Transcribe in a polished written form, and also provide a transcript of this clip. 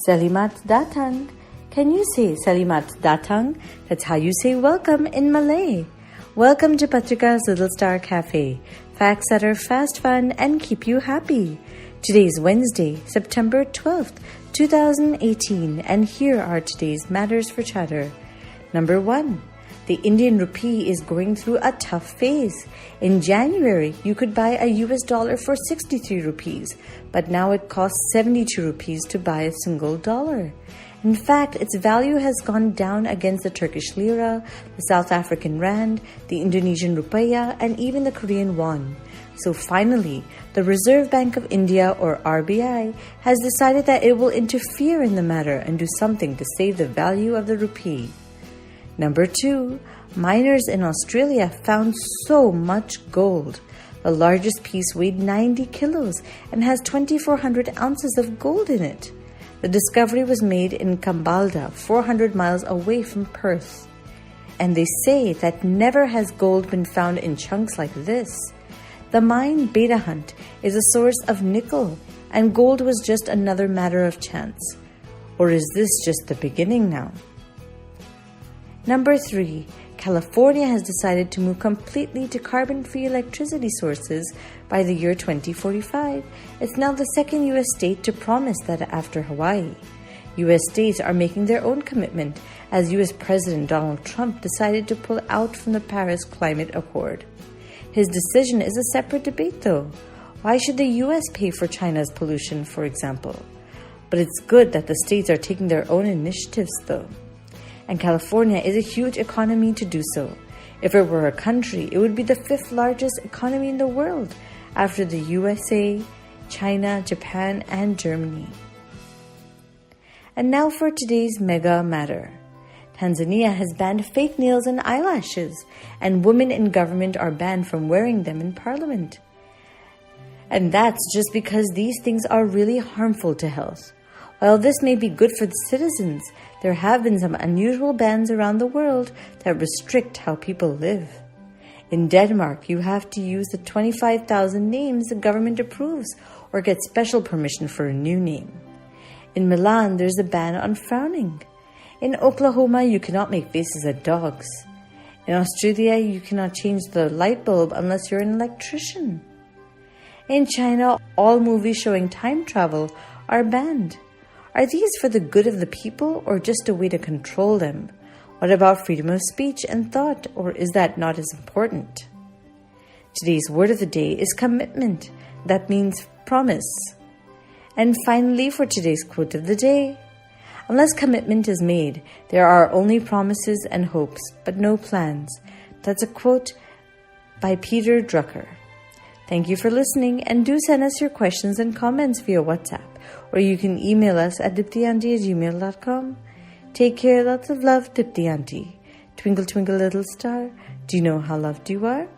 Selamat datang. Can you say Selamat datang? That's how you say welcome in Malay. Welcome to Patrika's Little Star Cafe. Facts that are fast, fun, and keep you happy. Today is Wednesday, September 12th, 2018, and here are today's matters for chatter. Number 1. The Indian Rupee is going through a tough phase. In January, you could buy a US dollar for 63 rupees, but now it costs 72 rupees to buy a single dollar. In fact, its value has gone down against the Turkish lira, the South African rand, the Indonesian rupiah, and even the Korean won. So finally, the Reserve Bank of India, or RBI, has decided that it will interfere in the matter and do something to save the value of the rupee. Number 2, miners in Australia found so much gold. The largest piece weighed 90 kilos and has 2,400 ounces of gold in it. The discovery was made in Kambalda, 400 miles away from Perth. And they say that never has gold been found in chunks like this. The mine Beta Hunt is a source of nickel, and gold was just another matter of chance. Or is this just the beginning now? Number 3, California has decided to move completely to carbon-free electricity sources by the year 2045. It's now the second U.S. state to promise that after Hawaii. U.S. states are making their own commitment as U.S. President Donald Trump decided to pull out from the Paris Climate Accord. His decision is a separate debate though. Why should the U.S. pay for China's pollution, for example? But it's good that the states are taking their own initiatives though. And California is a huge economy to do so. If it were a country, it would be the 5th largest economy in the world after the USA, China, Japan, and Germany. And now for today's mega matter. Tanzania has banned fake nails and eyelashes, and women in government are banned from wearing them in parliament. And that's just because these things are really harmful to health. While this may be good for the citizens, there have been some unusual bans around the world that restrict how people live. In Denmark, you have to use the 25,000 names the government approves or get special permission for a new name. In Milan, there's a ban on frowning. In Oklahoma, you cannot make faces at dogs. In Australia, you cannot change the light bulb unless you're an electrician. In China, all movies showing time travel are banned. Are these for the good of the people or just a way to control them? What about freedom of speech and thought, or is that not as important? Today's word of the day is commitment. That means promise. And finally, for today's quote of the day, unless commitment is made, there are only promises and hopes, but no plans. That's a quote by Peter Drucker. Thank you for listening, and do send us your questions and comments via WhatsApp, or you can email us at diptyauntie@gmail.com. Take care, lots of love, Dipti Auntie. Twinkle, twinkle, little star, do you know how loved you are?